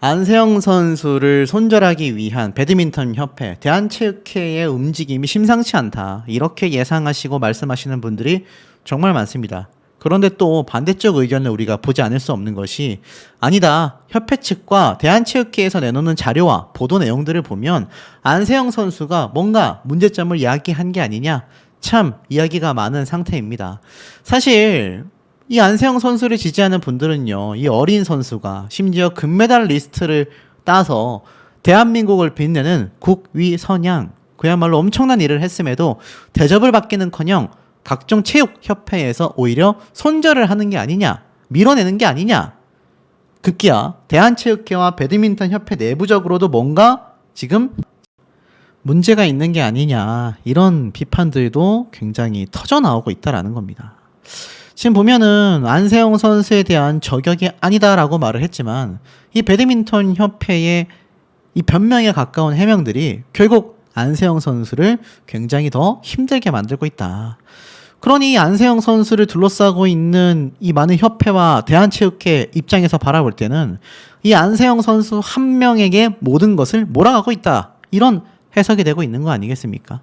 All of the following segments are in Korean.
안세영 선수를 손절하기 위한 배드민턴 협회, 대한체육회의 움직임이 심상치 않다. 이렇게 예상하시고 말씀하시는 분들이 정말 많습니다. 그런데 또 반대쪽 의견을 우리가 보지 않을 수 없는 것이 아니다. 협회 측과 대한체육회에서 내놓는 자료와 보도 내용들을 보면 안세영 선수가 뭔가 문제점을 이야기한 게 아니냐. 참 이야기가 많은 상태입니다. 사실 이 안세영 선수를 지지하는 분들은요, 이 어린 선수가 심지어 금메달 리스트를 따서 대한민국을 빛내는 국위선양, 그야말로 엄청난 일을 했음에도 대접을 받기는커녕 각종 체육협회에서 오히려 손절을 하는 게 아니냐, 밀어내는 게 아니냐. 급기야 대한체육회와 배드민턴협회 내부적으로도 뭔가 지금 문제가 있는 게 아니냐, 이런 비판들도 굉장히 터져나오고 있다라는 겁니다. 지금 보면은 안세영 선수에 대한 저격이 아니다라고 말을 했지만 이 배드민턴 협회의 이 변명에 가까운 해명들이 결국 안세영 선수를 굉장히 더 힘들게 만들고 있다. 그러니 안세영 선수를 둘러싸고 있는 이 많은 협회와 대한체육회 입장에서 바라볼 때는 이 안세영 선수 한 명에게 모든 것을 몰아가고 있다. 이런 해석이 되고 있는 거 아니겠습니까?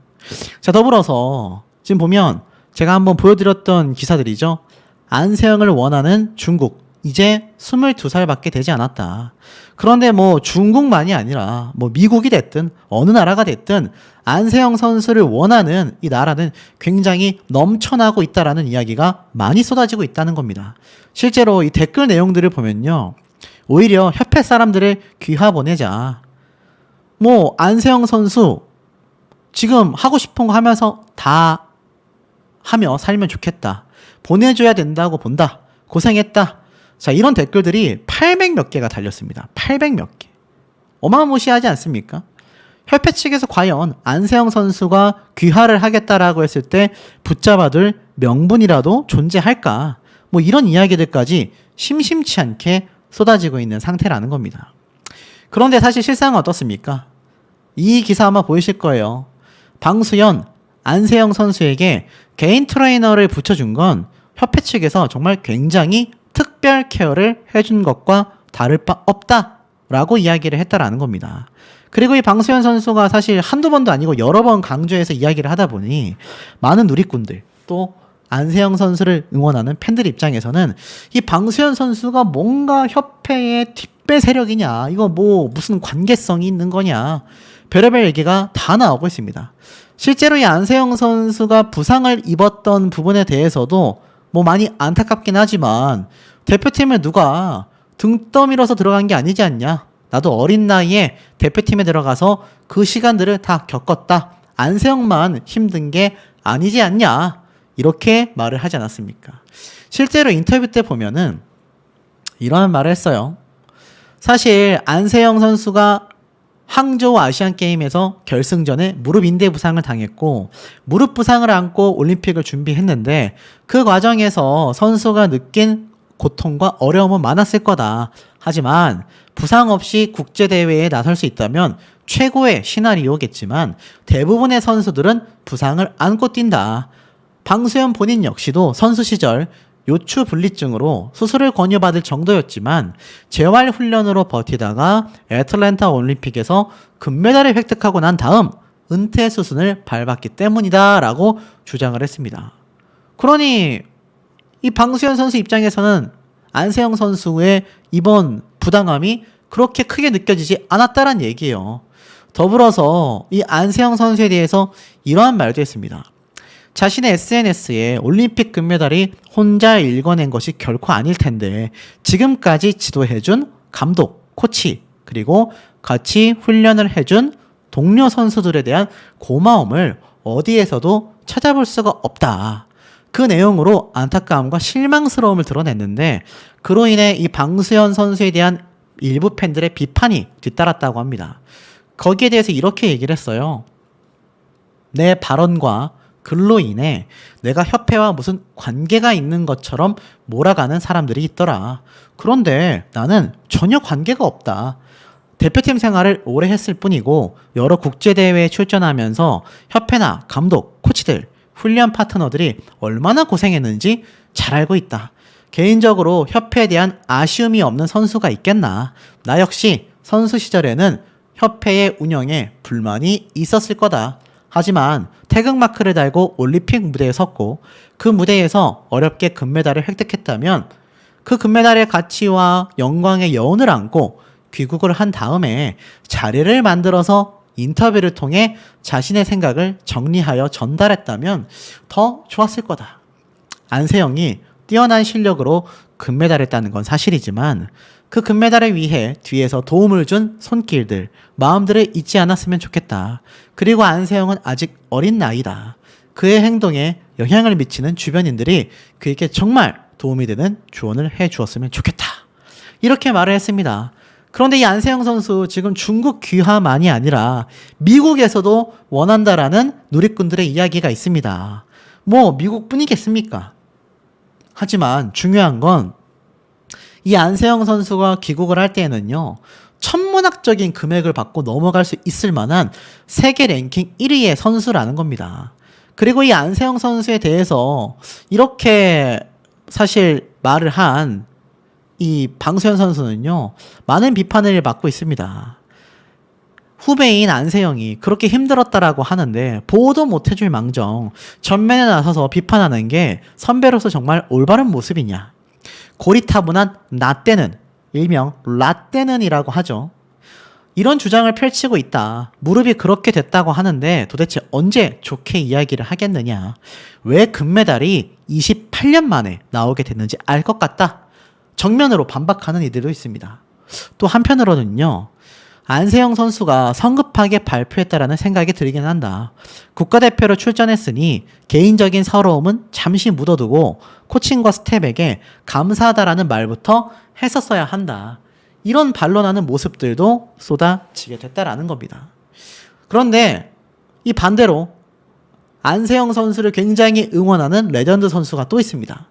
자, 더불어서 지금 보면 제가 한번 보여드렸던 기사들이죠. 안세영을 원하는 중국, 이제 22살밖에 되지 않았다. 그런데 뭐 중국만이 아니라 뭐 미국이 됐든 어느 나라가 됐든 안세영 선수를 원하는 이 나라는 굉장히 넘쳐나고 있다라는 이야기가 많이 쏟아지고 있다는 겁니다. 실제로 이 댓글 내용들을 보면요, 오히려 협회 사람들을 귀화 보내자. 뭐 안세영 선수 지금 하고 싶은 거 하면서 다 하며 살면 좋겠다. 보내줘야 된다고 본다. 고생했다. 자, 이런 댓글들이 800 몇 개가 달렸습니다. 800 몇 개. 어마무시하지 않습니까? 협회 측에서 과연 안세영 선수가 귀화를 하겠다라고 했을 때 붙잡아둘 명분이라도 존재할까? 뭐 이런 이야기들까지 심심치 않게 쏟아지고 있는 상태라는 겁니다. 그런데 사실 실상은 어떻습니까? 이 기사 아마 보이실 거예요. 방수연, 안세영 선수에게 개인 트레이너를 붙여준 건 협회 측에서 정말 굉장히 특별 케어를 해준 것과 다를 바 없다라고 이야기를 했다라는 겁니다. 그리고 이 방수현 선수가 사실 한두 번도 아니고 여러 번 강조해서 이야기를 하다 보니 많은 누리꾼들, 또 안세영 선수를 응원하는 팬들 입장에서는 이 방수현 선수가 뭔가 협회의 뒷배 세력이냐, 이거 뭐 무슨 관계성이 있는 거냐, 별의별 얘기가 다 나오고 있습니다. 실제로 이 안세영 선수가 부상을 입었던 부분에 대해서도 뭐 많이 안타깝긴 하지만 대표팀에 누가 등 떠밀어서 들어간 게 아니지 않냐. 나도 어린 나이에 대표팀에 들어가서 그 시간들을 다 겪었다. 안세영만 힘든 게 아니지 않냐. 이렇게 말을 하지 않았습니까? 실제로 인터뷰 때 보면은 이런 말을 했어요. 사실 안세영 선수가 항저우 아시안게임에서 결승전에 무릎 인대 부상을 당했고 무릎 부상을 안고 올림픽을 준비했는데 그 과정에서 선수가 느낀 고통과 어려움은 많았을 거다. 하지만 부상 없이 국제대회에 나설 수 있다면 최고의 시나리오겠지만 대부분의 선수들은 부상을 안고 뛴다. 방수현 본인 역시도 선수 시절 요추 분리증으로 수술을 권유받을 정도였지만 재활 훈련으로 버티다가 애틀랜타 올림픽에서 금메달을 획득하고 난 다음 은퇴 수순을 밟았기 때문이다 라고 주장을 했습니다. 그러니 이 방수현 선수 입장에서는 안세영 선수의 이번 부당함이 그렇게 크게 느껴지지 않았다는 얘기예요. 더불어서 이 안세영 선수에 대해서 이러한 말도 했습니다. 자신의 SNS에 올림픽 금메달이 혼자 읽어낸 것이 결코 아닐 텐데 지금까지 지도해준 감독, 코치, 그리고 같이 훈련을 해준 동료 선수들에 대한 고마움을 어디에서도 찾아볼 수가 없다. 그 내용으로 안타까움과 실망스러움을 드러냈는데 그로 인해 이 방수현 선수에 대한 일부 팬들의 비판이 뒤따랐다고 합니다. 거기에 대해서 이렇게 얘기를 했어요. 내 발언과 글로 인해 내가 협회와 무슨 관계가 있는 것처럼 몰아가는 사람들이 있더라. 그런데 나는 전혀 관계가 없다. 대표팀 생활을 오래 했을 뿐이고 여러 국제대회에 출전하면서 협회나 감독, 코치들, 훈련 파트너들이 얼마나 고생했는지 잘 알고 있다. 개인적으로 협회에 대한 아쉬움이 없는 선수가 있겠나. 나 역시 선수 시절에는 협회의 운영에 불만이 있었을 거다. 하지만 태극마크를 달고 올림픽 무대에 섰고 그 무대에서 어렵게 금메달을 획득했다면 그 금메달의 가치와 영광의 여운을 안고 귀국을 한 다음에 자리를 만들어서 인터뷰를 통해 자신의 생각을 정리하여 전달했다면 더 좋았을 거다. 안세영이 뛰어난 실력으로 금메달을 따는 건 사실이지만 그 금메달을 위해 뒤에서 도움을 준 손길들, 마음들을 잊지 않았으면 좋겠다. 그리고 안세영은 아직 어린 나이다. 그의 행동에 영향을 미치는 주변인들이 그에게 정말 도움이 되는 조언을 해 주었으면 좋겠다. 이렇게 말을 했습니다. 그런데 이 안세영 선수 지금 중국 귀화만이 아니라 미국에서도 원한다라는 누리꾼들의 이야기가 있습니다. 뭐 미국뿐이겠습니까? 하지만 중요한 건 이 안세영 선수가 귀국을 할 때에는요, 천문학적인 금액을 받고 넘어갈 수 있을 만한 세계 랭킹 1위의 선수라는 겁니다. 그리고 이 안세영 선수에 대해서 이렇게 사실 말을 한 이 방수현 선수는요, 많은 비판을 받고 있습니다. 후배인 안세영이 그렇게 힘들었다라고 하는데 보호도 못해줄 망정 전면에 나서서 비판하는 게 선배로서 정말 올바른 모습이냐. 고리타분한 라떼는, 일명 라떼는이라고 하죠. 이런 주장을 펼치고 있다. 무릎이 그렇게 됐다고 하는데 도대체 언제 좋게 이야기를 하겠느냐. 왜 금메달이 28년 만에 나오게 됐는지 알 것 같다. 정면으로 반박하는 이들도 있습니다. 또 한편으로는요, 안세영 선수가 성급하게 발표했다라는 생각이 들긴 한다. 국가대표로 출전했으니 개인적인 서러움은 잠시 묻어두고 코칭과 스텝에게 감사하다라는 말부터 했었어야 한다. 이런 반론하는 모습들도 쏟아지게 됐다라는 겁니다. 그런데 이 반대로 안세영 선수를 굉장히 응원하는 레전드 선수가 또 있습니다.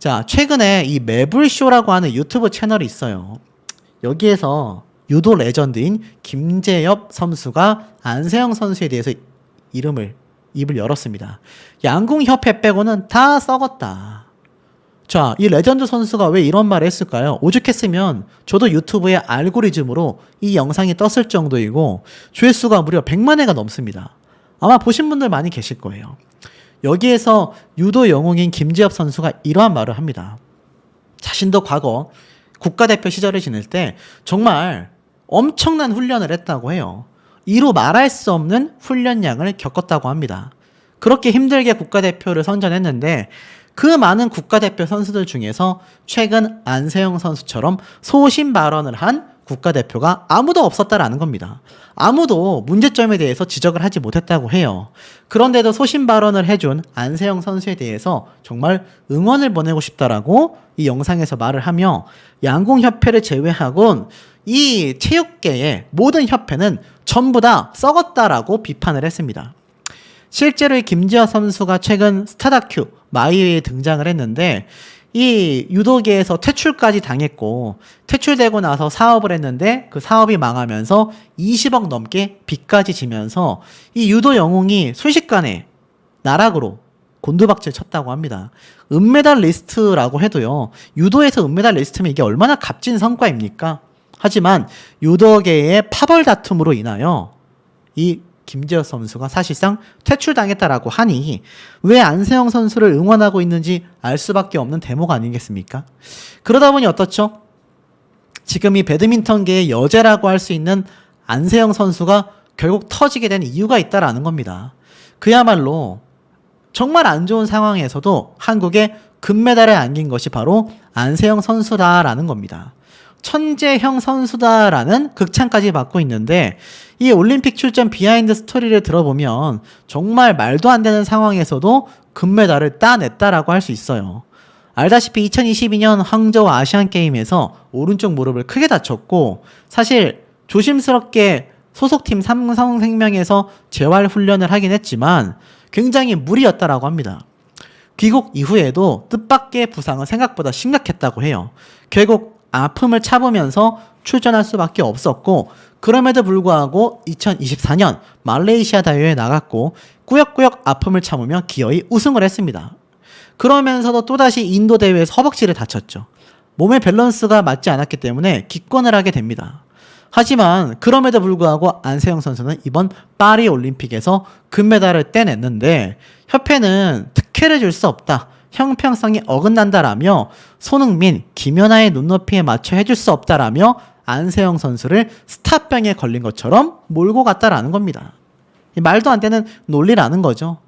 자, 최근에 이 매불쇼라고 하는 유튜브 채널이 있어요. 여기에서 유도 레전드인 김재엽 선수가 안세영 선수에 대해서 입을 열었습니다. 양궁협회 빼고는 다 썩었다. 자, 이 레전드 선수가 왜 이런 말을 했을까요? 오죽했으면 저도 유튜브의 알고리즘으로 이 영상이 떴을 정도이고 조회수가 무려 100만 회가 넘습니다. 아마 보신 분들 많이 계실 거예요. 여기에서 유도 영웅인 김재엽 선수가 이러한 말을 합니다. 자신도 과거 국가대표 시절을 지낼 때 정말 엄청난 훈련을 했다고 해요. 이루 말할 수 없는 훈련량을 겪었다고 합니다. 그렇게 힘들게 국가대표를 선전했는데 그 많은 국가대표 선수들 중에서 최근 안세영 선수처럼 소신 발언을 한 국가대표가 아무도 없었다라는 겁니다. 아무도 문제점에 대해서 지적을 하지 못했다고 해요. 그런데도 소신 발언을 해준 안세영 선수에 대해서 정말 응원을 보내고 싶다라고 이 영상에서 말을 하며 양궁협회를 제외하곤 이 체육계의 모든 협회는 전부 다 썩었다라고 비판을 했습니다. 실제로 이 김지아 선수가 최근 스타다큐 마이웨이에 등장을 했는데 이 유도계에서 퇴출까지 당했고 퇴출되고 나서 사업을 했는데 그 사업이 망하면서 20억 넘게 빚까지 지면서 이 유도 영웅이 순식간에 나락으로 곤두박질 쳤다고 합니다. 은메달 리스트라고 해도요, 유도에서 은메달 리스트면 이게 얼마나 값진 성과입니까? 하지만 유도계의 파벌 다툼으로 인하여 이 김재엽 선수가 사실상 퇴출당했다라고 하니 왜 안세영 선수를 응원하고 있는지 알 수밖에 없는 대목 아니겠습니까? 그러다 보니 어떻죠? 지금 이 배드민턴계의 여제라고 할 수 있는 안세영 선수가 결국 터지게 된 이유가 있다라는 겁니다. 그야말로 정말 안 좋은 상황에서도 한국에 금메달을 안긴 것이 바로 안세영 선수다라는 겁니다. 천재형 선수다라는 극찬까지 받고 있는데 이 올림픽 출전 비하인드 스토리를 들어보면 정말 말도 안 되는 상황에서도 금메달을 따냈다라고 할 수 있어요. 알다시피 2022년 항저우 아시안게임에서 오른쪽 무릎을 크게 다쳤고 사실 조심스럽게 소속팀 삼성생명에서 재활 훈련을 하긴 했지만 굉장히 무리였다라고 합니다. 귀국 이후에도 뜻밖의 부상은 생각보다 심각했다고 해요. 결국 아픔을 참으면서 출전할 수밖에 없었고 그럼에도 불구하고 2024년 말레이시아 대회에 나갔고 꾸역꾸역 아픔을 참으며 기어이 우승을 했습니다. 그러면서도 또다시 인도 대회에서 허벅지를 다쳤죠. 몸의 밸런스가 맞지 않았기 때문에 기권을 하게 됩니다. 하지만 그럼에도 불구하고 안세영 선수는 이번 파리 올림픽에서 금메달을 떼냈는데 협회는 특혜를 줄 수 없다. 형평성이 어긋난다라며 손흥민, 김연아의 눈높이에 맞춰 해줄 수 없다라며 안세영 선수를 스타병에 걸린 것처럼 몰고 갔다라는 겁니다. 말도 안 되는 논리라는 거죠.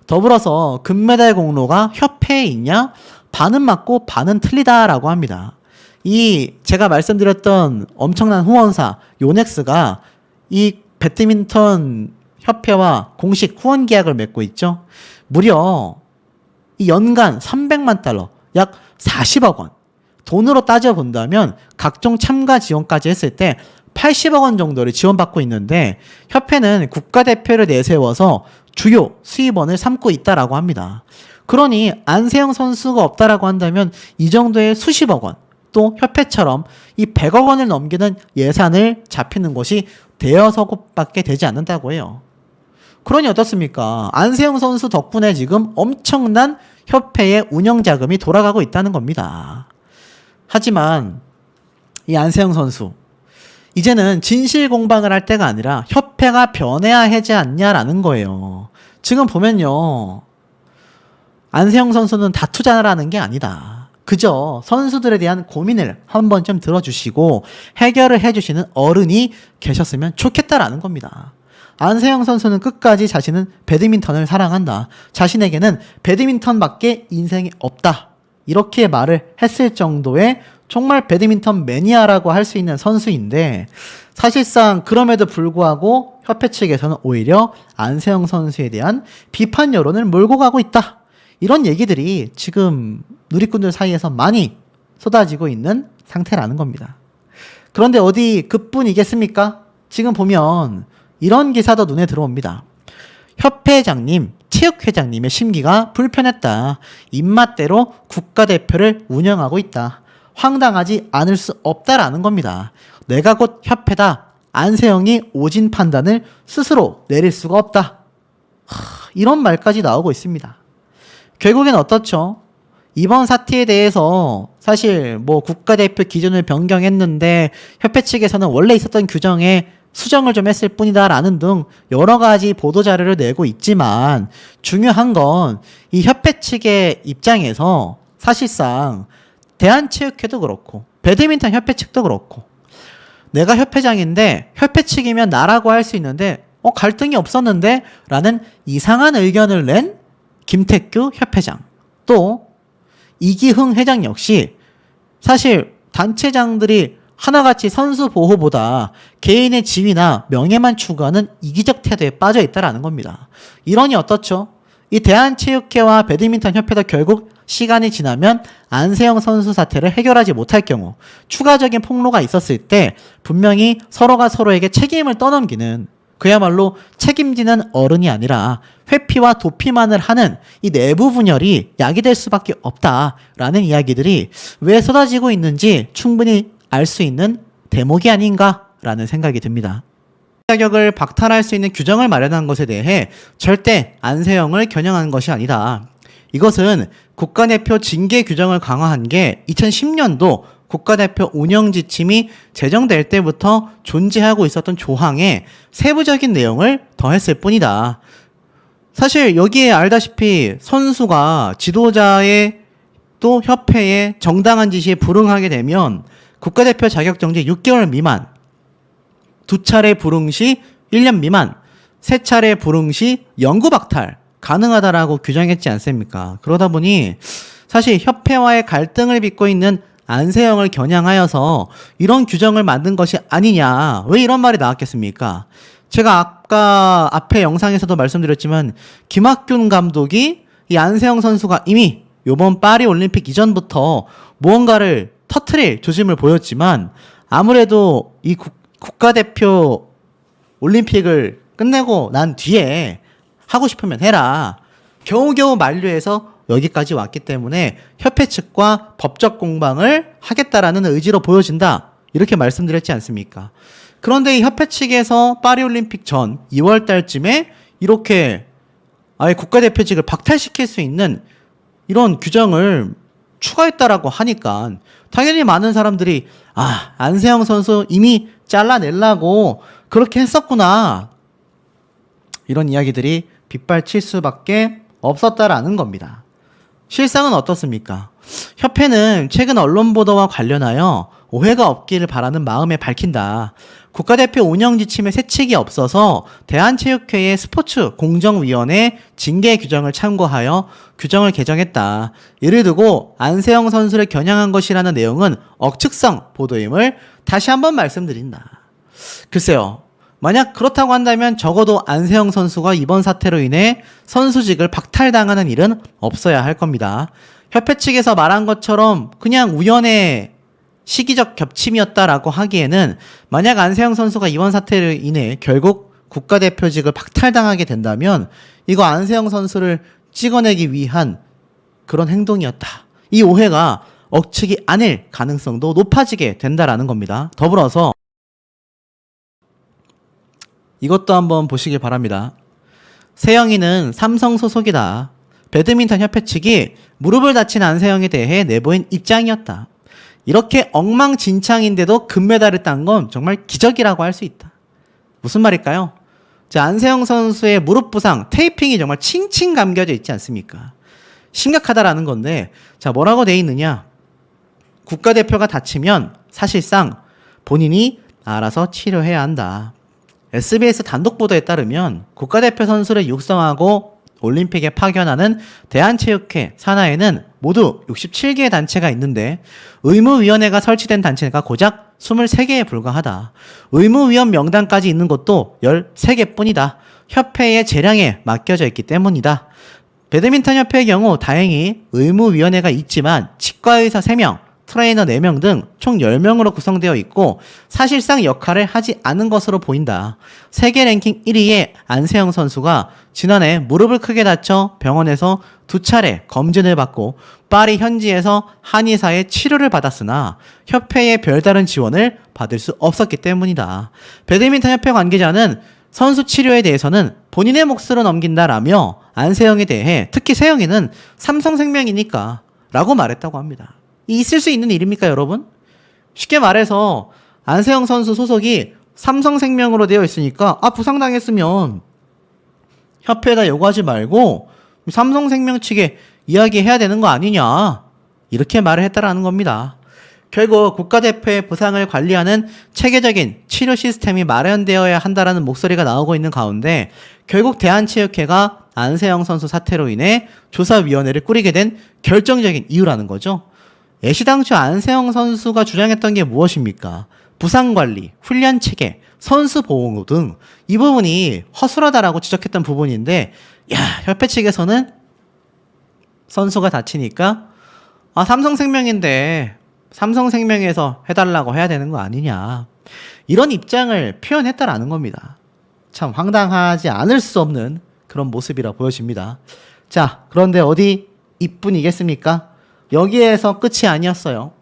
더불어서 금메달 공로가 협회에 있냐? 반은 맞고 반은 틀리다라고 합니다. 이 제가 말씀드렸던 엄청난 후원사 요넥스가 이 배드민턴 협회와 공식 후원 계약을 맺고 있죠. 무려 이 연간 300만 달러, 약 40억 원. 돈으로 따져본다면 각종 참가 지원까지 했을 때 80억 원 정도를 지원받고 있는데 협회는 국가대표를 내세워서 주요 수입원을 삼고 있다라고 합니다. 그러니 안세영 선수가 없다라고 한다면 이 정도의 수십억 원, 또 협회처럼 이 100억 원을 넘기는 예산을 잡히는 곳이 대여섯 곳밖에 되지 않는다고 해요. 그러니 어떻습니까? 안세영 선수 덕분에 지금 엄청난 협회의 운영 자금이 돌아가고 있다는 겁니다. 하지만 이 안세영 선수 이제는 진실 공방을 할 때가 아니라 협회가 변해야 하지 않냐라는 거예요. 지금 보면요. 안세영 선수는 다투자라는 게 아니다. 그저 선수들에 대한 고민을 한 번쯤 들어주시고 해결을 해주시는 어른이 계셨으면 좋겠다라는 겁니다. 안세영 선수는 끝까지 자신은 배드민턴을 사랑한다. 자신에게는 배드민턴밖에 인생이 없다. 이렇게 말을 했을 정도의 정말 배드민턴 매니아라고 할 수 있는 선수인데 사실상 그럼에도 불구하고 협회 측에서는 오히려 안세영 선수에 대한 비판 여론을 몰고 가고 있다. 이런 얘기들이 지금 누리꾼들 사이에서 많이 쏟아지고 있는 상태라는 겁니다. 그런데 어디 그뿐이겠습니까? 지금 보면 이런 기사도 눈에 들어옵니다. 협회장님, 체육회장님의 심기가 불편했다. 입맛대로 국가대표를 운영하고 있다. 황당하지 않을 수 없다라는 겁니다. 내가 곧 협회다. 안세영이 오진 판단을 스스로 내릴 수가 없다. 이런 말까지 나오고 있습니다. 결국엔 어떻죠? 이번 사태에 대해서 사실 뭐 국가대표 기준을 변경했는데 협회 측에서는 원래 있었던 규정에 수정을 좀 했을 뿐이다라는 등 여러 가지 보도 자료를 내고 있지만 중요한 건 이 협회 측의 입장에서 사실상 대한체육회도 그렇고 배드민턴 협회 측도 그렇고 내가 협회장인데 협회 측이면 나라고 할 수 있는데 갈등이 없었는데 라는 이상한 의견을 낸 김태규 협회장 또 이기흥 회장 역시 사실 단체장들이 하나같이 선수 보호보다 개인의 지위나 명예만 추구하는 이기적 태도에 빠져 있다라는 겁니다. 이러니 어떻죠? 이 대한체육회와 배드민턴 협회도 결국 시간이 지나면 안세영 선수 사태를 해결하지 못할 경우 추가적인 폭로가 있었을 때 분명히 서로가 서로에게 책임을 떠넘기는 그야말로 책임지는 어른이 아니라 회피와 도피만을 하는 이 내부 분열이 야기될 수밖에 없다라는 이야기들이 왜 쏟아지고 있는지 충분히 알 수 있는 대목이 아닌가라는 생각이 듭니다. 자격을 박탈할 수 있는 규정을 마련한 것에 대해 절대 안세영을 겨냥한 것이 아니다. 이것은 국가대표 징계 규정을 강화한 게 2010년도 국가대표 운영 지침이 제정될 때부터 존재하고 있었던 조항에 세부적인 내용을 더했을 뿐이다. 사실 여기에 알다시피 선수가 지도자의 또 협회의 정당한 지시에 불응하게 되면 국가대표 자격정지 6개월 미만, 2차례 불응 시 1년 미만, 3차례 불응 시 영구 박탈 가능하다라고 규정했지 않습니까? 그러다 보니 사실 협회와의 갈등을 빚고 있는 안세영을 겨냥하여서 이런 규정을 만든 것이 아니냐. 왜 이런 말이 나왔겠습니까? 제가 아까 앞에 영상에서도 말씀드렸지만 김학균 감독이 이 안세영 선수가 이미 이번 파리 올림픽 이전부터 무언가를 터트릴 조짐을 보였지만 아무래도 이 국가대표 올림픽을 끝내고 난 뒤에 하고 싶으면 해라. 겨우겨우 만류해서 여기까지 왔기 때문에 협회 측과 법적 공방을 하겠다라는 의지로 보여진다. 이렇게 말씀드렸지 않습니까? 그런데 이 협회 측에서 파리올림픽 전 2월 달쯤에 이렇게 아예 국가대표직을 박탈시킬 수 있는 이런 규정을 추가했다라고 하니까 당연히 많은 사람들이 안세영 선수 이미 잘라내려고 그렇게 했었구나. 이런 이야기들이 빗발칠 수밖에 없었다라는 겁니다. 실상은 어떻습니까? 협회는 최근 언론 보도와 관련하여 오해가 없기를 바라는 마음에 밝힌다. 국가대표 운영 지침에 세칙이 없어서 대한체육회의 스포츠 공정위원회 징계 규정을 참고하여 규정을 개정했다. 이를 두고 안세영 선수를 겨냥한 것이라는 내용은 억측성 보도임을 다시 한번 말씀드린다. 글쎄요. 만약 그렇다고 한다면 적어도 안세영 선수가 이번 사태로 인해 선수직을 박탈당하는 일은 없어야 할 겁니다. 협회 측에서 말한 것처럼 그냥 우연의 시기적 겹침이었다라고 하기에는 만약 안세영 선수가 이번 사태로 인해 결국 국가대표직을 박탈당하게 된다면 이거 안세영 선수를 찍어내기 위한 그런 행동이었다. 이 오해가 억측이 아닐 가능성도 높아지게 된다라는 겁니다. 더불어서 이것도 한번 보시길 바랍니다. 세영이는 삼성 소속이다. 배드민턴 협회 측이 무릎을 다친 안세영에 대해 내보인 입장이었다. 이렇게 엉망진창인데도 금메달을 딴 건 정말 기적이라고 할 수 있다. 무슨 말일까요? 자, 안세영 선수의 무릎 부상, 테이핑이 정말 칭칭 감겨져 있지 않습니까? 심각하다라는 건데, 자, 뭐라고 돼 있느냐? 국가대표가 다치면 사실상 본인이 알아서 치료해야 한다. SBS 단독 보도에 따르면 국가대표 선수를 육성하고 올림픽에 파견하는 대한체육회 산하에는 모두 67개의 단체가 있는데 의무위원회가 설치된 단체가 고작 23개에 불과하다. 의무위원 명단까지 있는 것도 13개뿐이다. 협회의 재량에 맡겨져 있기 때문이다. 배드민턴 협회의 경우 다행히 의무위원회가 있지만 치과의사 3명, 트레이너 4명 등 총 10명으로 구성되어 있고 사실상 역할을 하지 않은 것으로 보인다. 세계 랭킹 1위의 안세영 선수가 지난해 무릎을 크게 다쳐 병원에서 2차례 검진을 받고 파리 현지에서 한의사의 치료를 받았으나 협회의 별다른 지원을 받을 수 없었기 때문이다. 배드민턴 협회 관계자는 선수 치료에 대해서는 본인의 몫으로 넘긴다라며 안세영에 대해 특히 세영이는 삼성생명이니까 라고 말했다고 합니다. 있을 수 있는 일입니까, 여러분? 쉽게 말해서 안세영 선수 소속이 삼성생명으로 되어 있으니까 부상당했으면 협회에다 요구하지 말고 삼성생명 측에 이야기해야 되는 거 아니냐 이렇게 말을 했다라는 겁니다. 결국 국가대표의 부상을 관리하는 체계적인 치료 시스템이 마련되어야 한다라는 목소리가 나오고 있는 가운데 결국 대한체육회가 안세영 선수 사태로 인해 조사위원회를 꾸리게 된 결정적인 이유라는 거죠. 애시당초 안세영 선수가 주장했던 게 무엇입니까? 부상관리, 훈련체계, 선수보호 등 이 부분이 허술하다라고 지적했던 부분인데 협회 측에서는 선수가 다치니까 삼성생명인데 삼성생명에서 해달라고 해야 되는 거 아니냐 이런 입장을 표현했다라는 겁니다. 참 황당하지 않을 수 없는 그런 모습이라 보여집니다. 자, 그런데 어디 이뿐이겠습니까? 여기에서 끝이 아니었어요.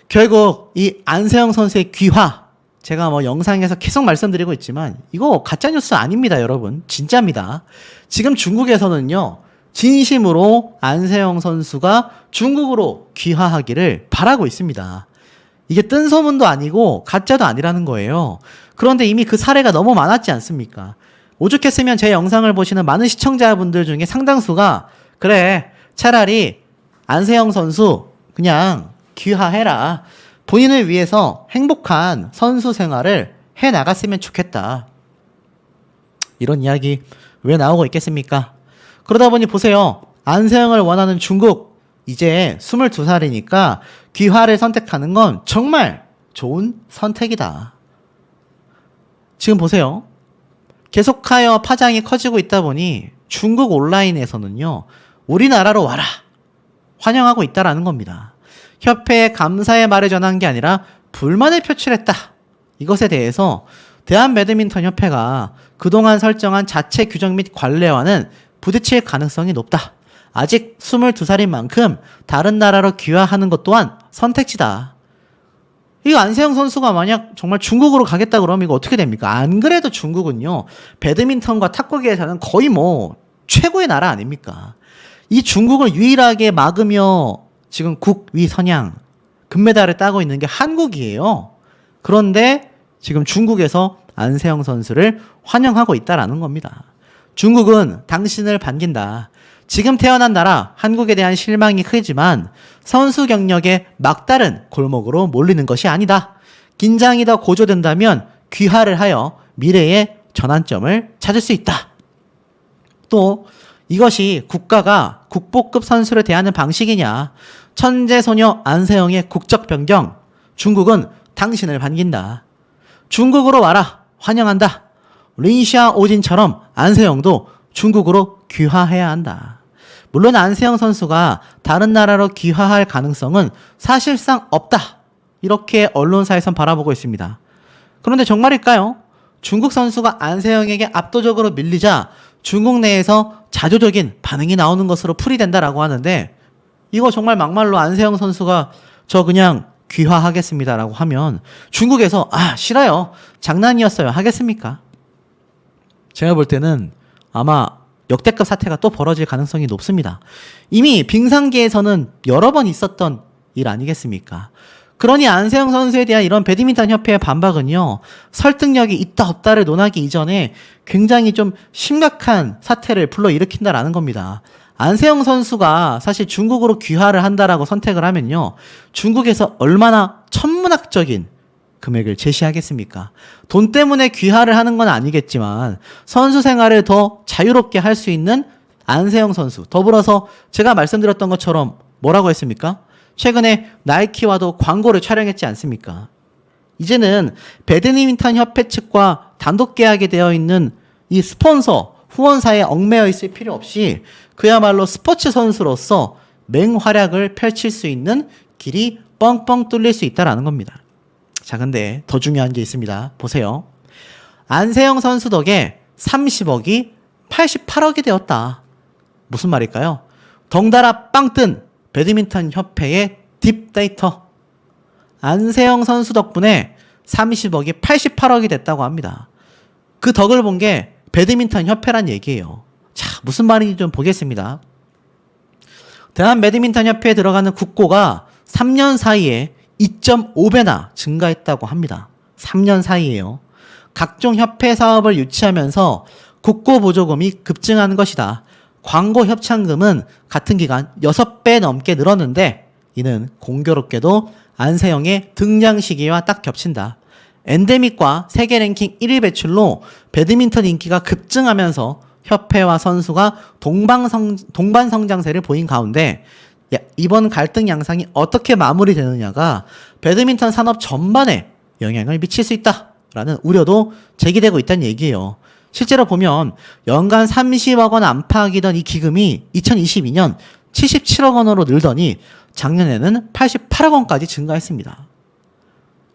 결국 이 안세영 선수의 귀화 제가 영상에서 계속 말씀드리고 있지만 이거 가짜뉴스 아닙니다, 여러분. 진짜입니다. 지금 중국에서는요. 진심으로 안세영 선수가 중국으로 귀화하기를 바라고 있습니다. 이게 뜬 소문도 아니고 가짜도 아니라는 거예요. 그런데 이미 그 사례가 너무 많았지 않습니까? 오죽했으면 제 영상을 보시는 많은 시청자분들 중에 상당수가 그래 차라리 안세영 선수 그냥 귀화해라. 본인을 위해서 행복한 선수 생활을 해 나갔으면 좋겠다. 이런 이야기 왜 나오고 있겠습니까? 그러다 보니 보세요. 안세영을 원하는 중국 이제 22살이니까 귀화를 선택하는 건 정말 좋은 선택이다. 지금 보세요. 계속하여 파장이 커지고 있다 보니 중국 온라인에서는요. 우리나라로 와라. 환영하고 있다라는 겁니다. 협회에 감사의 말을 전한 게 아니라 불만을 표출했다. 이것에 대해서 대한배드민턴협회가 그동안 설정한 자체 규정 및 관례와는 부딪힐 가능성이 높다. 아직 22살인 만큼 다른 나라로 귀화하는 것 또한 선택지다. 이거 안세영 선수가 만약 정말 중국으로 가겠다 그러면 이거 어떻게 됩니까? 안 그래도 중국은요. 배드민턴과 탁구계에서는 거의 최고의 나라 아닙니까? 이 중국을 유일하게 막으며 지금 국위 선양 금메달을 따고 있는 게 한국이에요. 그런데 지금 중국에서 안세영 선수를 환영하고 있다라는 겁니다. 중국은 당신을 반긴다. 지금 태어난 나라 한국에 대한 실망이 크지만 선수 경력에 막다른 골목으로 몰리는 것이 아니다. 긴장이 더 고조된다면 귀화를 하여 미래의 전환점을 찾을 수 있다. 또 이것이 국가가 국보급 선수를 대하는 방식이냐. 천재소녀 안세영의 국적 변경. 중국은 당신을 반긴다. 중국으로 와라. 환영한다. 린샤 오진처럼 안세영도 중국으로 귀화해야 한다. 물론 안세영 선수가 다른 나라로 귀화할 가능성은 사실상 없다. 이렇게 언론사에선 바라보고 있습니다. 그런데 정말일까요? 중국 선수가 안세영에게 압도적으로 밀리자 중국 내에서 자조적인 반응이 나오는 것으로 풀이된다라고 하는데 이거 정말 막말로 안세영 선수가 저 그냥 귀화하겠습니다라고 하면 중국에서 싫어요. 장난이었어요. 하겠습니까? 제가 볼 때는 아마 역대급 사태가 또 벌어질 가능성이 높습니다. 이미 빙상계에서는 여러 번 있었던 일 아니겠습니까? 그러니 안세영 선수에 대한 이런 배드민턴 협회의 반박은요, 설득력이 있다 없다를 논하기 이전에 굉장히 좀 심각한 사태를 불러일으킨다라는 겁니다. 안세영 선수가 사실 중국으로 귀화를 한다라고 선택을 하면요, 중국에서 얼마나 천문학적인 금액을 제시하겠습니까? 돈 때문에 귀화를 하는 건 아니겠지만 선수 생활을 더 자유롭게 할 수 있는 안세영 선수, 더불어서 제가 말씀드렸던 것처럼 뭐라고 했습니까? 최근에 나이키와도 광고를 촬영했지 않습니까? 이제는 배드민턴 협회 측과 단독 계약이 되어 있는 이 스폰서, 후원사에 얽매여 있을 필요 없이 그야말로 스포츠 선수로서 맹활약을 펼칠 수 있는 길이 뻥뻥 뚫릴 수 있다는 겁니다. 자, 근데 더 중요한 게 있습니다. 보세요. 안세영 선수 덕에 30억이 88억이 되었다. 무슨 말일까요? 덩달아 빵뜬 배드민턴 협회의 딥데이터. 안세영 선수 덕분에 30억이 88억이 됐다고 합니다. 그 덕을 본 게 배드민턴 협회란 얘기예요. 자, 무슨 말인지 좀 보겠습니다. 대한 배드민턴 협회에 들어가는 국고가 3년 사이에 2.5배나 증가했다고 합니다. 3년 사이에요. 각종 협회 사업을 유치하면서 국고 보조금이 급증한 것이다. 광고 협찬금은 같은 기간 6배 넘게 늘었는데 이는 공교롭게도 안세영의 등장 시기와 딱 겹친다. 엔데믹과 세계 랭킹 1위 배출로 배드민턴 인기가 급증하면서 협회와 선수가 동반성장세를 보인 가운데 이번 갈등 양상이 어떻게 마무리되느냐가 배드민턴 산업 전반에 영향을 미칠 수 있다라는 우려도 제기되고 있다는 얘기예요. 실제로 보면 연간 30억 원 안팎이던 이 기금이 2022년 77억 원으로 늘더니 작년에는 88억 원까지 증가했습니다.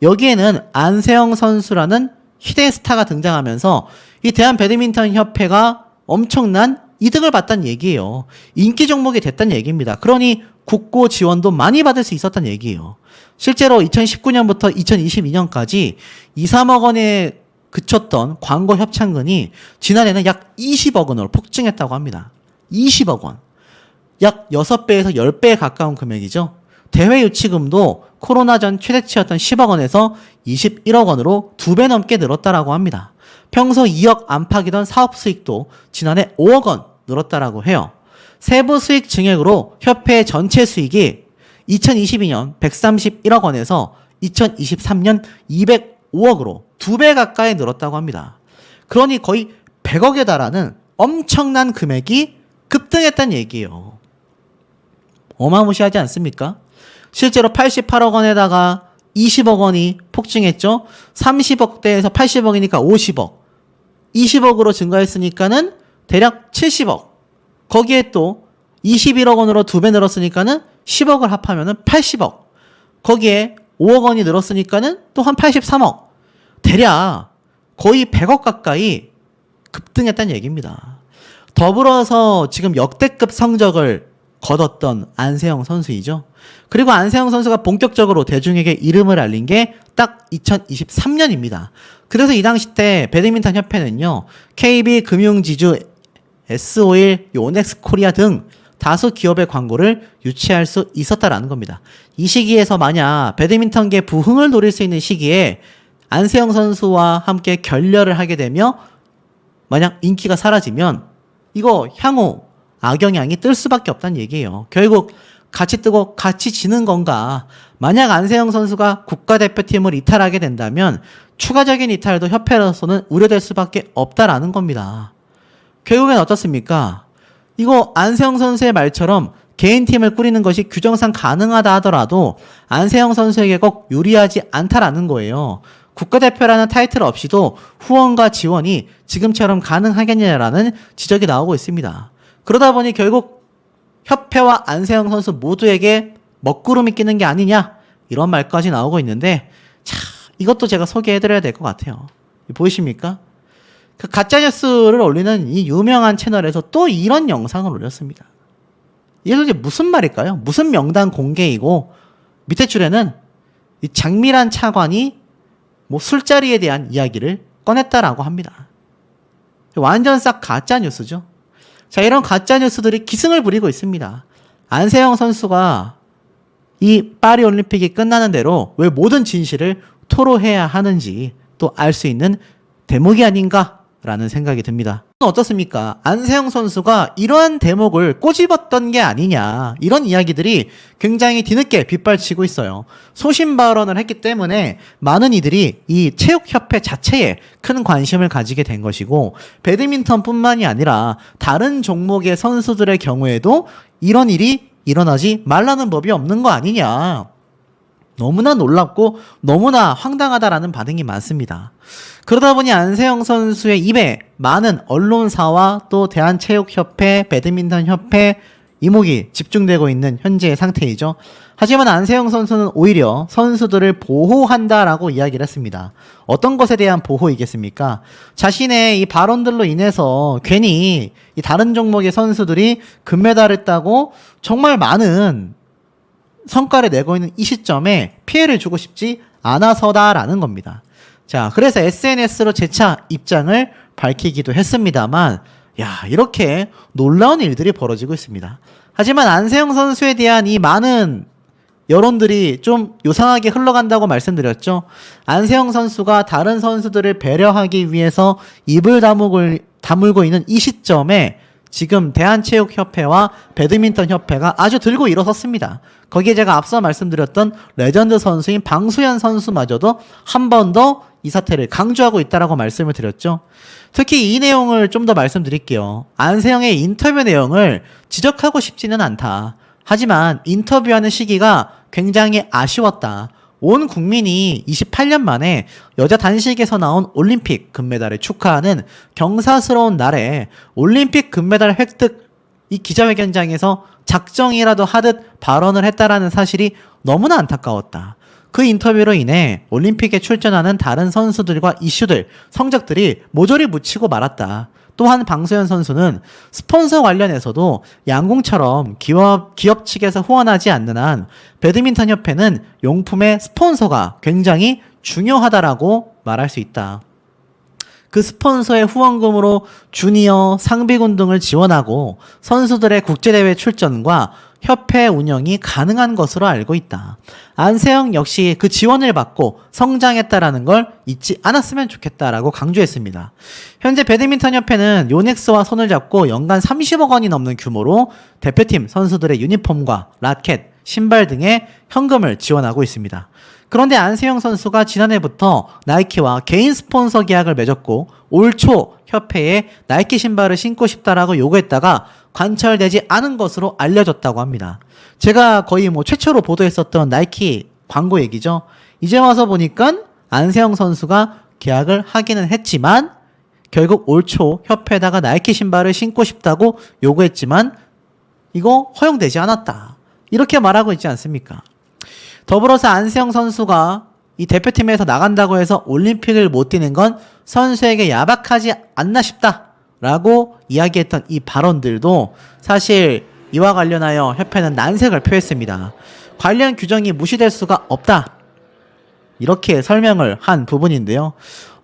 여기에는 안세영 선수라는 희대 스타가 등장하면서 이 대한배드민턴협회가 엄청난 이득을 봤다는 얘기예요. 인기 종목이 됐다는 얘기입니다. 그러니 국고 지원도 많이 받을 수 있었다는 얘기예요. 실제로 2019년부터 2022년까지 2, 3억 원에 그쳤던 광고 협찬금이 지난해는 약 20억 원으로 폭증했다고 합니다. 20억 원. 약 6배에서 10배에 가까운 금액이죠. 대회 유치금도 코로나 전 최대치였던 10억 원에서 21억 원으로 2배 넘게 늘었다라고 합니다. 평소 2억 안팎이던 사업 수익도 지난해 5억 원 늘었다라고 해요. 세부 수익 증액으로 협회 전체 수익이 2022년 131억 원에서 2023년 205억으로 2배 가까이 늘었다고 합니다. 그러니 거의 100억에 달하는 엄청난 금액이 급등했다는 얘기예요. 어마무시하지 않습니까? 실제로 88억 원에다가 20억 원이 폭증했죠. 30억대에서 80억이니까 50억. 20억으로 증가했으니까는 대략 70억. 거기에 또 21억 원으로 2배 늘었으니까는 10억을 합하면은 80억. 거기에 5억 원이 늘었으니까는 또 한 83억. 대략 거의 100억 가까이 급등했다는 얘기입니다. 더불어서 지금 역대급 성적을 거뒀던 안세영 선수이죠. 그리고 안세영 선수가 본격적으로 대중에게 이름을 알린 게 딱 2023년입니다. 그래서 이 당시 때 배드민턴 협회는요, KB 금융지주, S51, 요넥스 코리아 등 다수 기업의 광고를 유치할 수 있었다라는 겁니다. 이 시기에서 만약 배드민턴계 부흥을 노릴 수 있는 시기에 안세영 선수와 함께 결렬을 하게 되며 만약 인기가 사라지면 이거 향후 악영향이 뜰 수밖에 없다는 얘기예요. 결국 같이 뜨고 같이 지는 건가? 만약 안세영 선수가 국가대표팀을 이탈하게 된다면 추가적인 이탈도 협회로서는 우려될 수밖에 없다라는 겁니다. 결국엔 어떻습니까? 이거 안세영 선수의 말처럼 개인팀을 꾸리는 것이 규정상 가능하다 하더라도 안세영 선수에게 꼭 유리하지 않다라는 거예요. 국가대표라는 타이틀 없이도 후원과 지원이 지금처럼 가능하겠냐라는 지적이 나오고 있습니다. 그러다 보니 결국 협회와 안세영 선수 모두에게 먹구름이 끼는 게 아니냐 이런 말까지 나오고 있는데 자 이것도 제가 소개해드려야 될 것 같아요. 보이십니까? 그 가짜뉴스를 올리는 이 유명한 채널에서 또 이런 영상을 올렸습니다. 이게 도대체 무슨 말일까요? 무슨 명단 공개이고 밑에 줄에는 이 장미란 차관이 뭐 술자리에 대한 이야기를 꺼냈다라고 합니다. 완전 싹 가짜뉴스죠. 자, 이런 가짜뉴스들이 기승을 부리고 있습니다. 안세영 선수가 이 파리 올림픽이 끝나는 대로 왜 모든 진실을 토로해야 하는지 또 알 수 있는 대목이 아닌가라는 생각이 듭니다. 어떻습니까? 안세영 선수가 이러한 대목을 꼬집었던 게 아니냐 이런 이야기들이 굉장히 뒤늦게 빗발치고 있어요. 소신 발언을 했기 때문에 많은 이들이 이 체육협회 자체에 큰 관심을 가지게 된 것이고 배드민턴뿐만이 아니라 다른 종목의 선수들의 경우에도 이런 일이 일어나지 말라는 법이 없는 거 아니냐. 너무나 놀랍고 너무나 황당하다라는 반응이 많습니다. 그러다 보니 안세영 선수의 입에 많은 언론사와 또 대한체육협회, 배드민턴협회 이목이 집중되고 있는 현재의 상태이죠. 하지만 안세영 선수는 오히려 선수들을 보호한다라고 이야기를 했습니다. 어떤 것에 대한 보호이겠습니까? 자신의 이 발언들로 인해서 괜히 이 다른 종목의 선수들이 금메달을 따고 정말 많은 성과를 내고 있는 이 시점에 피해를 주고 싶지 않아서다라는 겁니다. 자, 그래서 SNS로 재차 입장을 밝히기도 했습니다만, 야, 이렇게 놀라운 일들이 벌어지고 있습니다. 하지만 안세영 선수에 대한 이 많은 여론들이 좀 요상하게 흘러간다고 말씀드렸죠. 안세영 선수가 다른 선수들을 배려하기 위해서 입을 다물고 있는 이 시점에 지금 대한체육협회와 배드민턴협회가 아주 들고 일어섰습니다. 거기에 제가 앞서 말씀드렸던 레전드 선수인 방수현 선수마저도 한 번 더 이 사태를 강조하고 있다라고 말씀을 드렸죠. 특히 이 내용을 좀 더 말씀드릴게요. 안세영의 인터뷰 내용을 지적하고 싶지는 않다. 하지만 인터뷰하는 시기가 굉장히 아쉬웠다. 온 국민이 28년 만에 여자 단식에서 나온 올림픽 금메달을 축하하는 경사스러운 날에 올림픽 금메달 획득 이 기자회견장에서 작정이라도 하듯 발언을 했다라는 사실이 너무나 안타까웠다. 그 인터뷰로 인해 올림픽에 출전하는 다른 선수들과 이슈들, 성적들이 모조리 묻히고 말았다. 또한 방수현 선수는 스폰서 관련해서도 양궁처럼 기업 측에서 후원하지 않는 한 배드민턴협회는 용품의 스폰서가 굉장히 중요하다라고 말할 수 있다. 그 스폰서의 후원금으로 주니어, 상비군 등을 지원하고 선수들의 국제대회 출전과 협회 운영이 가능한 것으로 알고 있다. 안세영 역시 그 지원을 받고 성장했다라는 걸 잊지 않았으면 좋겠다라고 강조했습니다. 현재 배드민턴협회는 요넥스와 손을 잡고 연간 30억 원이 넘는 규모로 대표팀 선수들의 유니폼과 라켓, 신발 등의 현금을 지원하고 있습니다. 그런데 안세영 선수가 지난해부터 나이키와 개인 스폰서 계약을 맺었고 올 초 협회에 나이키 신발을 신고 싶다라고 요구했다가 관철되지 않은 것으로 알려졌다고 합니다. 제가 거의 최초로 보도했었던 나이키 광고 얘기죠. 이제 와서 보니까 안세영 선수가 계약을 하기는 했지만 결국 올 초 협회에다가 나이키 신발을 신고 싶다고 요구했지만 이거 허용되지 않았다. 이렇게 말하고 있지 않습니까? 더불어서 안세영 선수가 이 대표팀에서 나간다고 해서 올림픽을 못 뛰는 건 선수에게 야박하지 않나 싶다라고 이야기했던 이 발언들도 사실 이와 관련하여 협회는 난색을 표했습니다. 관련 규정이 무시될 수가 없다. 이렇게 설명을 한 부분인데요.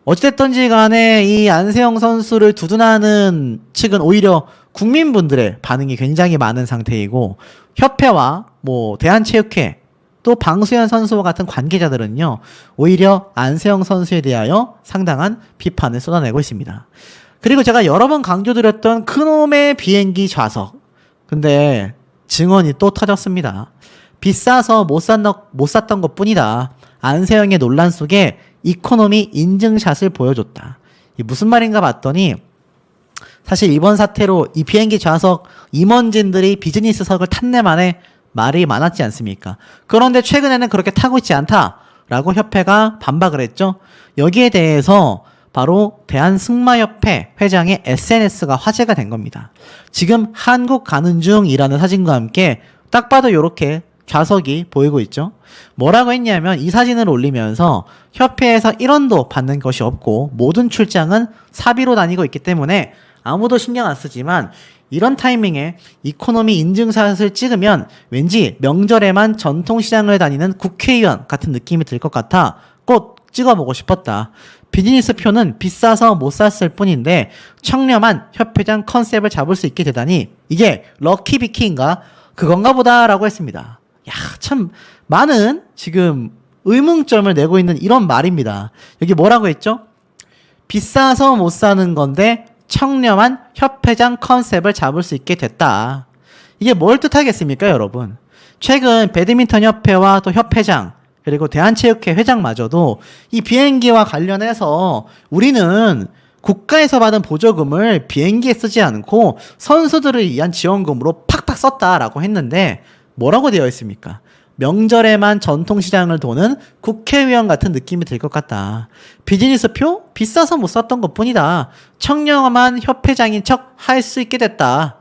어찌됐든지 간에 이 안세영 선수를 두둔하는 측은 오히려 국민분들의 반응이 굉장히 많은 상태이고 협회와 뭐 대한체육회 또 방수현 선수와 같은 관계자들은요 오히려 안세영 선수에 대하여 상당한 비판을 쏟아내고 있습니다. 그리고 제가 여러 번 강조드렸던 그놈의 비행기 좌석, 근데 증언이 또 터졌습니다. 비싸서 못 샀던 것 뿐이다. 안세영의 논란 속에 이코노미 인증샷을 보여줬다. 이 무슨 말인가 봤더니 사실 이번 사태로 이 비행기 좌석 임원진들이 비즈니스석을 탔네 만에 말이 많았지 않습니까? 그런데 최근에는 그렇게 타고 있지 않다라고 협회가 반박을 했죠. 여기에 대해서 바로 대한승마협회 회장의 SNS가 화제가 된 겁니다. 지금 한국 가는 중이라는 사진과 함께 딱 봐도 이렇게 좌석이 보이고 있죠. 뭐라고 했냐면 이 사진을 올리면서 협회에서 1원도 받는 것이 없고 모든 출장은 사비로 다니고 있기 때문에 아무도 신경 안 쓰지만 이런 타이밍에 이코노미 인증샷을 찍으면 왠지 명절에만 전통시장을 다니는 국회의원 같은 느낌이 들 것 같아 꼭 찍어보고 싶었다. 비즈니스 표는 비싸서 못 샀을 뿐인데 청렴한 협회장 컨셉을 잡을 수 있게 되다니 이게 럭키비키인가 그건가 보다라고 했습니다. 야, 참 많은 지금 의문점을 내고 있는 이런 말입니다. 여기 뭐라고 했죠? 비싸서 못 사는 건데 청렴한 협회장 컨셉을 잡을 수 있게 됐다. 이게 뭘 뜻하겠습니까, 여러분? 최근 배드민턴 협회와 또 협회장 그리고 대한체육회 회장마저도 이 비행기와 관련해서 우리는 국가에서 받은 보조금을 비행기에 쓰지 않고 선수들을 위한 지원금으로 팍팍 썼다라고 했는데 뭐라고 되어 있습니까? 명절에만 전통시장을 도는 국회의원 같은 느낌이 들 것 같다. 비즈니스표? 비싸서 못 썼던 것 뿐이다. 청렴한 협회장인 척 할 수 있게 됐다.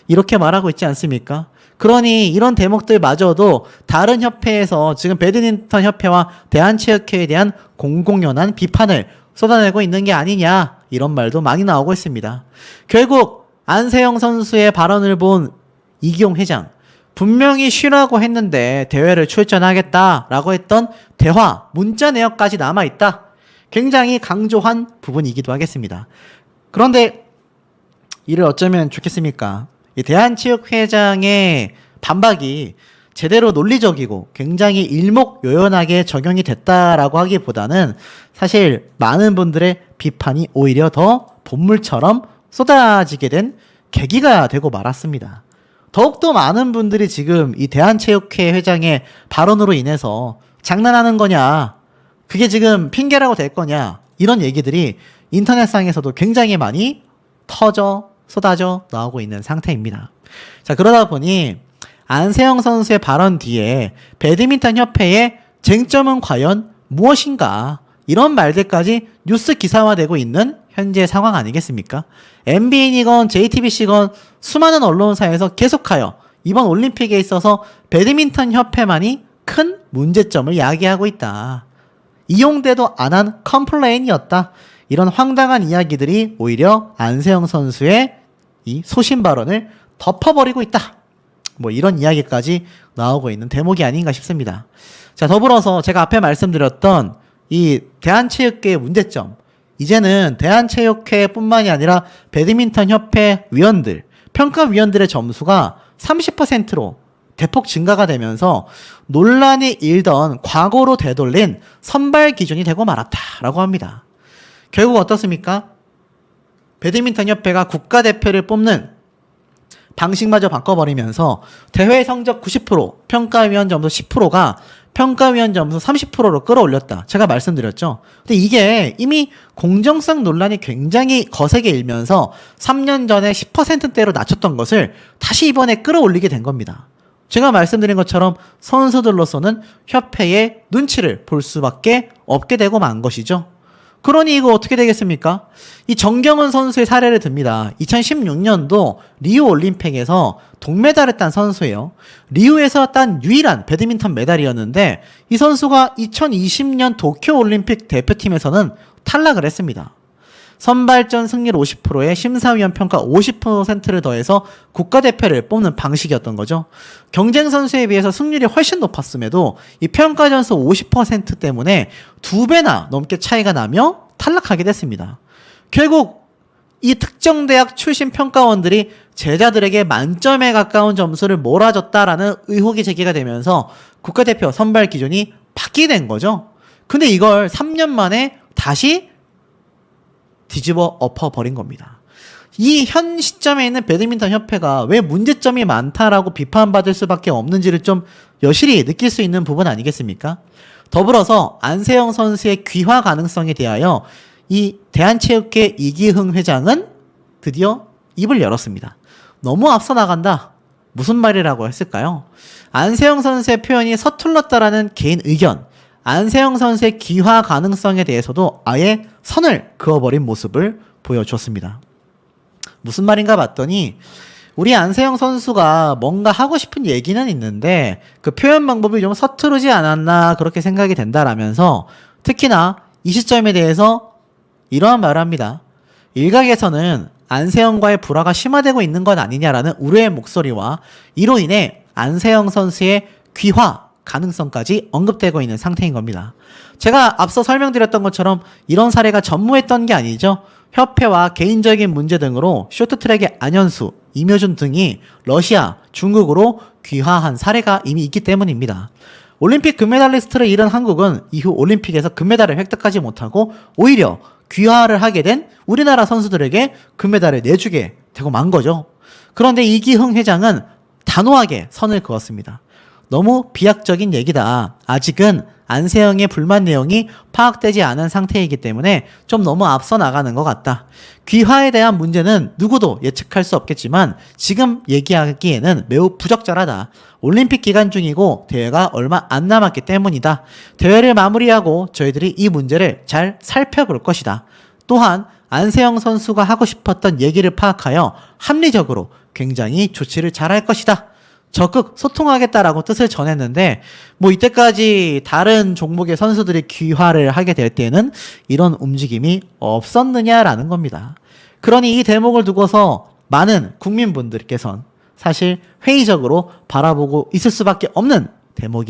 이렇게 말하고 있지 않습니까? 그러니 이런 대목들마저도 다른 협회에서 지금 배드민턴 협회와 대한체육회에 대한 공공연한 비판을 쏟아내고 있는 게 아니냐 이런 말도 많이 나오고 있습니다. 결국 안세영 선수의 발언을 본 이기용 회장 분명히 쉬라고 했는데 대회를 출전하겠다라고 했던 대화 문자 내역까지 남아있다. 굉장히 강조한 부분이기도 하겠습니다. 그런데 이를 어쩌면 좋겠습니까? 이 대한체육회장의 반박이 제대로 논리적이고 굉장히 일목요연하게 적용이 됐다라고 하기보다는 사실 많은 분들의 비판이 오히려 더 본물처럼 쏟아지게 된 계기가 되고 말았습니다. 더욱더 많은 분들이 지금 이 대한체육회 회장의 발언으로 인해서 장난하는 거냐, 그게 지금 핑계라고 될 거냐, 이런 얘기들이 인터넷상에서도 굉장히 많이 쏟아져 나오고 있는 상태입니다. 자, 그러다 보니 안세영 선수의 발언 뒤에 배드민턴 협회의 쟁점은 과연 무엇인가, 이런 말들까지 뉴스 기사화되고 있는 현재 상황 아니겠습니까? MBN이건 JTBC건 수많은 언론사에서 계속하여 이번 올림픽에 있어서 배드민턴 협회만이 큰 문제점을 야기하고 있다. 이용대도 안 한 컴플레인이었다. 이런 황당한 이야기들이 오히려 안세영 선수의 이 소신 발언을 덮어버리고 있다. 뭐 이런 이야기까지 나오고 있는 대목이 아닌가 싶습니다. 자, 더불어서 제가 앞에 말씀드렸던 이 대한체육계의 문제점, 이제는 대한체육회뿐만이 아니라 배드민턴 협회 위원들, 평가위원들의 점수가 30%로 대폭 증가가 되면서 논란이 일던 과거로 되돌린 선발 기준이 되고 말았다라고 합니다. 결국 어떻습니까? 배드민턴 협회가 국가대표를 뽑는 방식마저 바꿔버리면서 대회 성적 90%, 평가위원 점수 10%가 평가위원 점수 30%로 끌어올렸다. 제가 말씀드렸죠. 근데 이게 이미 공정성 논란이 굉장히 거세게 일면서 3년 전에 10%대로 낮췄던 것을 다시 이번에 끌어올리게 된 겁니다. 제가 말씀드린 것처럼 선수들로서는 협회의 눈치를 볼 수밖에 없게 되고 만 것이죠. 그러니 이거 어떻게 되겠습니까? 이 정경은 선수의 사례를 듭니다. 2016년도 리우 올림픽에서 동메달을 딴 선수예요. 리우에서 딴 유일한 배드민턴 메달이었는데 이 선수가 2020년 도쿄 올림픽 대표팀에서는 탈락을 했습니다. 선발전 승률 50%에 심사위원 평가 50%를 더해서 국가대표를 뽑는 방식이었던 거죠. 경쟁 선수에 비해서 승률이 훨씬 높았음에도 이 평가 점수 50% 때문에 2배나 넘게 차이가 나며 탈락하게 됐습니다. 결국 이 특정 대학 출신 평가원들이 제자들에게 만점에 가까운 점수를 몰아줬다라는 의혹이 제기가 되면서 국가대표 선발 기준이 바뀌게 된 거죠. 근데 이걸 3년 만에 다시 뒤집어 엎어버린 겁니다. 이 현 시점에 있는 배드민턴 협회가 왜 문제점이 많다라고 비판받을 수밖에 없는지를 좀 여실히 느낄 수 있는 부분 아니겠습니까? 더불어서 안세영 선수의 귀화 가능성에 대하여 이 대한체육회 이기흥 회장은 드디어 입을 열었습니다. 너무 앞서 나간다. 무슨 말이라고 했을까요? 안세영 선수의 표현이 서툴렀다라는 개인 의견, 안세영 선수의 귀화 가능성에 대해서도 아예 선을 그어버린 모습을 보여주었습니다. 무슨 말인가 봤더니 우리 안세영 선수가 뭔가 하고 싶은 얘기는 있는데 그 표현 방법이 좀 서투르지 않았나 그렇게 생각이 된다라면서 특히나 이 시점에 대해서 이러한 말을 합니다. 일각에서는 안세영과의 불화가 심화되고 있는 것 아니냐라는 우려의 목소리와 이로 인해 안세영 선수의 귀화 가능성까지 언급되고 있는 상태인 겁니다. 제가 앞서 설명드렸던 것처럼 이런 사례가 전무했던 게 아니죠. 협회와 개인적인 문제 등으로 쇼트트랙의 안현수, 임효준 등이 러시아, 중국으로 귀화한 사례가 이미 있기 때문입니다. 올림픽 금메달리스트를 잃은 한국은 이후 올림픽에서 금메달을 획득하지 못하고 오히려 귀화를 하게 된 우리나라 선수들에게 금메달을 내주게 되고 만 거죠. 그런데 이기흥 회장은 단호하게 선을 그었습니다. 너무 비약적인 얘기다. 아직은 안세영의 불만 내용이 파악되지 않은 상태이기 때문에 좀 너무 앞서 나가는 것 같다. 귀화에 대한 문제는 누구도 예측할 수 없겠지만 지금 얘기하기에는 매우 부적절하다. 올림픽 기간 중이고 대회가 얼마 안 남았기 때문이다. 대회를 마무리하고 저희들이 이 문제를 잘 살펴볼 것이다. 또한 안세영 선수가 하고 싶었던 얘기를 파악하여 합리적으로 굉장히 조치를 잘할 것이다. 적극 소통하겠다라고 뜻을 전했는데 뭐 이때까지 다른 종목의 선수들이 귀화를 하게 될 때는 이런 움직임이 없었느냐라는 겁니다. 그러니 이 대목을 두고서 많은 국민분들께선 사실 회의적으로 바라보고 있을 수밖에 없는 대목이